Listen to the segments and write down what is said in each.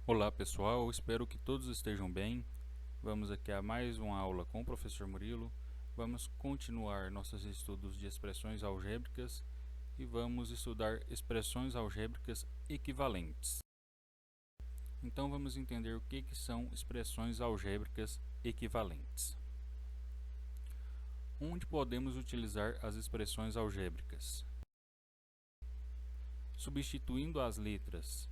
Olá pessoal, espero que todos estejam bem. Vamos aqui a mais uma aula com o professor Murilo. Vamos continuar nossos estudos de expressões algébricas e vamos estudar expressões algébricas equivalentes. Então vamos entender o que são expressões algébricas equivalentes. Onde podemos utilizar as expressões algébricas? Substituindo as letras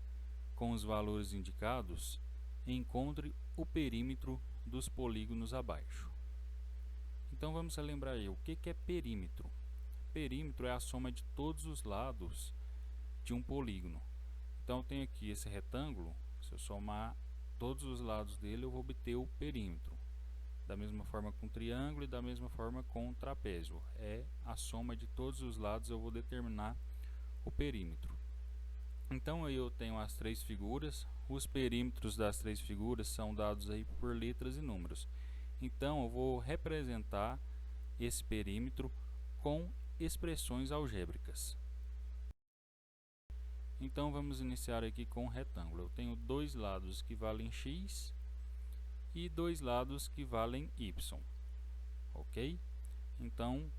com os valores indicados, encontre o perímetro dos polígonos abaixo. Então vamos relembrar aí, o que é perímetro? Perímetro é a soma de todos os lados de um polígono. Então eu tenho aqui esse retângulo, se eu somar todos os lados dele eu vou obter o perímetro. Da mesma forma com triângulo e da mesma forma com trapézio. É a soma de todos os lados eu vou determinar o perímetro. Então aí eu tenho as três figuras, os perímetros das três figuras são dados aí por letras e números. Então eu vou representar esse perímetro com expressões algébricas. Então vamos iniciar aqui com o retângulo. Eu tenho dois lados que valem x e dois lados que valem y. Ok? Então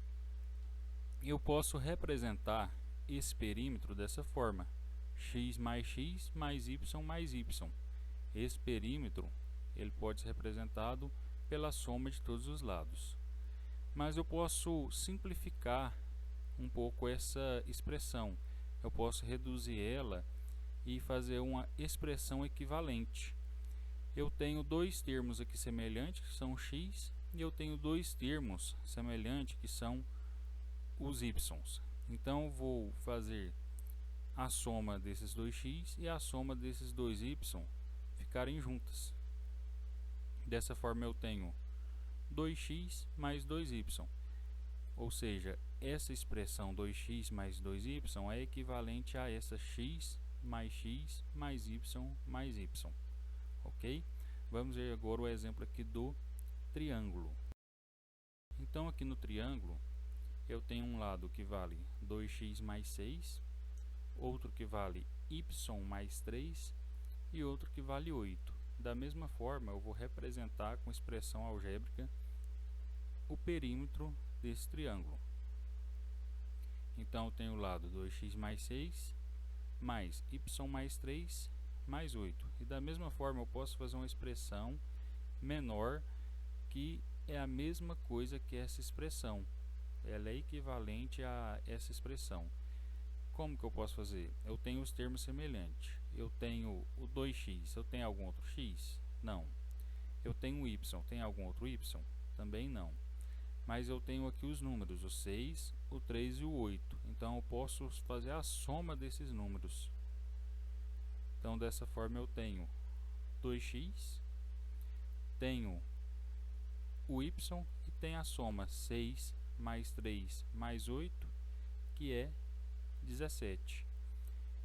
eu posso representar esse perímetro dessa forma: x mais y mais y. Esse perímetro ele pode ser representado pela soma de todos os lados. Mas eu posso simplificar um pouco essa expressão. Eu posso reduzir ela e fazer uma expressão equivalente. Eu tenho dois termos aqui semelhantes, que são x, e eu tenho dois termos semelhantes, que são os y's. Então, eu vou fazer a soma desses dois x e a soma desses dois y ficarem juntas. Dessa forma, eu tenho 2x mais 2y. Ou seja, essa expressão 2x mais 2y é equivalente a essa x mais y mais y. Ok? Vamos ver agora o exemplo aqui do triângulo. Então, aqui no triângulo, eu tenho um lado que vale 2x mais 6, outro que vale y mais 3 e outro que vale 8. Da mesma forma, eu vou representar com expressão algébrica o perímetro desse triângulo. Então, eu tenho o lado 2x mais 6, mais y mais 3, mais 8. E da mesma forma, eu posso fazer uma expressão menor, que é a mesma coisa que essa expressão. Ela é equivalente a essa expressão. Como que eu posso fazer? Eu tenho os termos semelhantes. Eu tenho o 2x. Eu tenho algum outro x? Não. Eu tenho o y. Tem algum outro y? Também não. Mas eu tenho aqui os números, o 6, o 3 e o 8. Então eu posso fazer a soma desses números. Então dessa forma eu tenho 2x, tenho o y e tenho a soma 6 mais 3 mais 8, que é 17.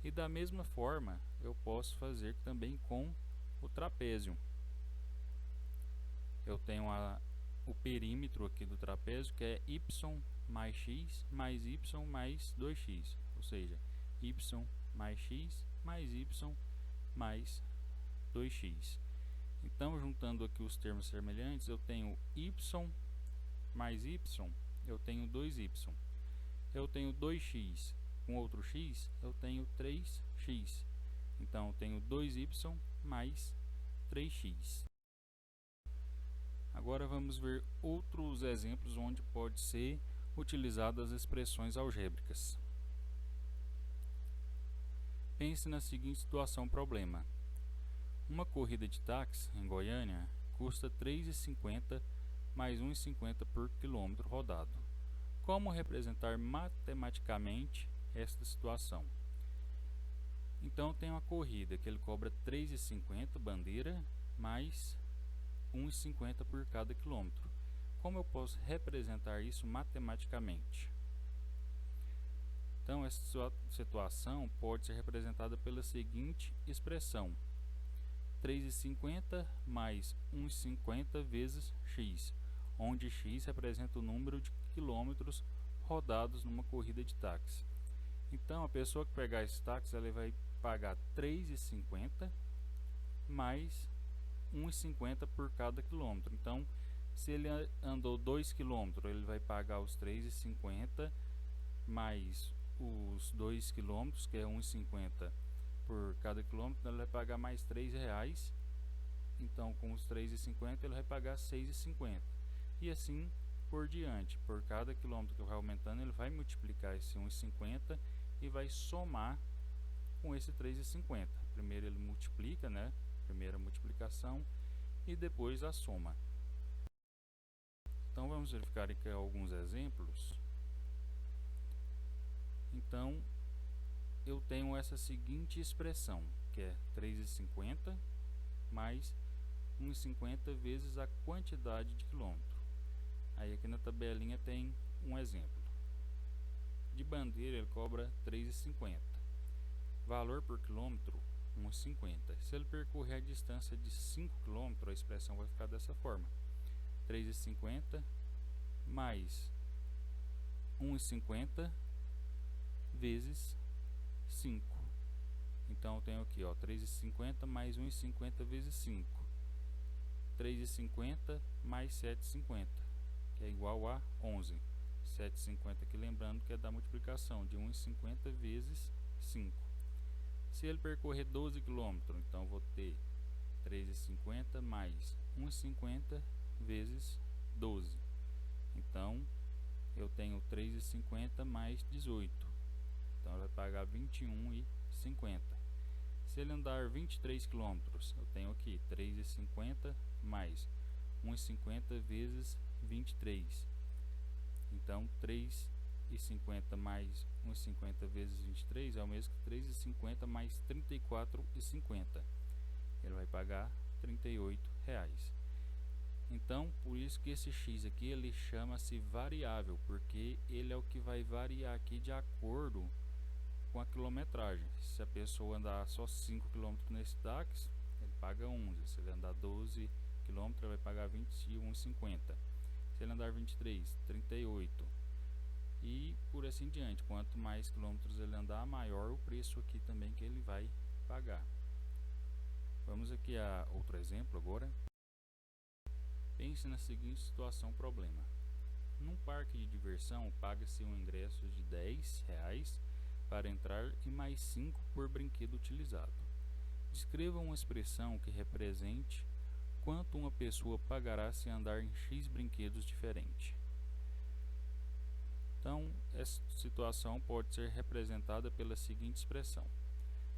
E da mesma forma eu posso fazer também com o trapézio. Eu tenho o perímetro aqui do trapézio, que é y mais x mais y mais 2x, ou seja, y mais x mais y mais 2x. Então, juntando aqui os termos semelhantes, eu tenho y mais y, eu tenho 2y. Eu tenho 2x com outro x, eu tenho 3x. Então, eu tenho 2y mais 3x. Agora vamos ver outros exemplos onde pode ser utilizadas as expressões algébricas. Pense na seguinte situação problema. Uma corrida de táxi em Goiânia custa R$ 3,50 mais R$ 1,50 por quilômetro rodado. Como representar matematicamente esta situação? Então tem uma corrida que ele cobra R$ 3,50 bandeira mais R$ 1,50 por cada quilômetro. Como eu posso representar isso matematicamente? Então essa situação pode ser representada pela seguinte expressão: 3,50 mais 1,50 vezes x, onde x representa o número de quilômetros rodados numa corrida de táxi. Então a pessoa que pegar esse táxi ela vai pagar 3,50 mais 1,50 por cada quilômetro. Então, se ele andou 2 km, ele vai pagar os 3,50 mais os 2 km, que é 1,50 por cada quilômetro, ele vai pagar mais R$3. Então, com os 3,50 ele vai pagar 6,50. E assim por diante. Por cada quilômetro que vai aumentando, ele vai multiplicar esse 1,50 e vai somar com esse 3,50. Primeiro ele multiplica, né? Primeira multiplicação e depois a soma. Então vamos verificar aqui alguns exemplos. Então eu tenho essa seguinte expressão, que é 3,50 mais 1,50 vezes a quantidade de quilômetro. Aí aqui na tabelinha tem um exemplo. De bandeira ele cobra 3,50. Valor por quilômetro 1,50. Se ele percorrer a distância de 5 km, a expressão vai ficar dessa forma: 3,50 mais 1,50 vezes 5. Então eu tenho aqui, ó, 3,50 mais 1,50 vezes 5. 3,50 mais 7,50, que é igual a 11. 7,50 aqui, lembrando que é da multiplicação de 1,50 vezes 5. Se ele percorrer 12 km, então vou ter 3,50 mais 1,50 vezes 12. Então eu tenho 3,50 mais 18. Então ele vai pagar 21,50. Se ele andar 23 km, eu tenho aqui 3,50 mais 1,50 vezes 23. Então 3,50 mais 1,50 vezes 23 é o mesmo que 3,50 mais 34,50. Ele vai pagar R$38. Então, por isso que esse x aqui ele chama-se variável, porque ele é o que vai variar aqui de acordo com a quilometragem. Se a pessoa andar só 5 km nesse táxi, ele paga 11. Se ele andar 12 km, ele vai pagar 21,50. Se ele andar 23, 38. E por assim diante. Quanto mais quilômetros ele andar, maior o preço aqui também que ele vai pagar. Vamos aqui a outro exemplo agora. Pense na seguinte situação, problema. Num parque de diversão, paga-se um ingresso de R$10 para entrar e mais 5 por brinquedo utilizado. Descreva uma expressão que represente quanto uma pessoa pagará se andar em X brinquedos diferentes. Então, essa situação pode ser representada pela seguinte expressão.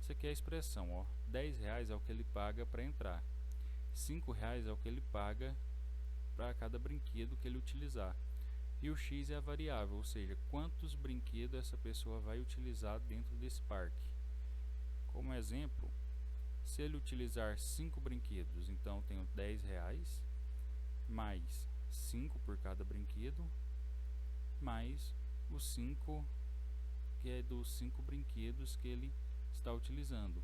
Isso aqui é a expressão, ó, R$10 é o que ele paga para entrar, R$5 é o que ele paga para cada brinquedo que ele utilizar. E o x é a variável, ou seja, quantos brinquedos essa pessoa vai utilizar dentro desse parque. Como exemplo, se ele utilizar 5 brinquedos, então eu tenho R$10 mais 5 por cada brinquedo, mais os 5 que é dos 5 brinquedos que ele está utilizando.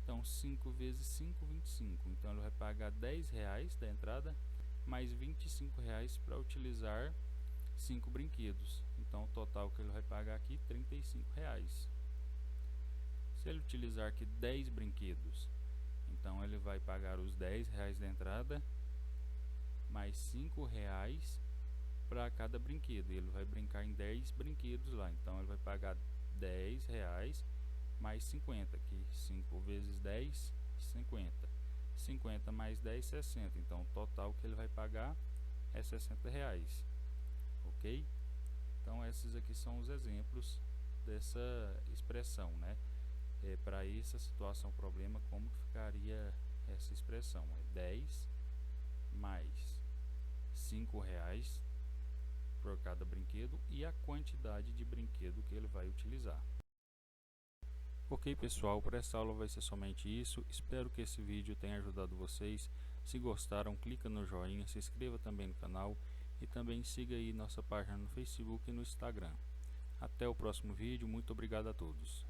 Então 5 vezes 5, 25. Então ele vai pagar R$10 da entrada mais R$25 para utilizar 5 brinquedos. Então o total que ele vai pagar aqui R$35. Se ele utilizar aqui 10 brinquedos, então ele vai pagar os R$10 da entrada mais R$5 para cada brinquedo. Ele vai brincar em 10 brinquedos lá, então ele vai pagar R$10 mais 50, que 5 vezes 10, 50. 50 mais 10, 60. Então o total que ele vai pagar é R$60. Ok? Então esses aqui são os exemplos dessa expressão, né? Para essa situação, problema, como que ficaria essa expressão? É 10 mais R$5 por cada brinquedo e a quantidade de brinquedo que ele vai utilizar. Ok, pessoal, por essa aula vai ser somente isso. Espero que esse vídeo tenha ajudado vocês. Se gostaram, clica no joinha, se inscreva também no canal e também siga aí nossa página no Facebook e no Instagram. Até o próximo vídeo, muito obrigado a todos.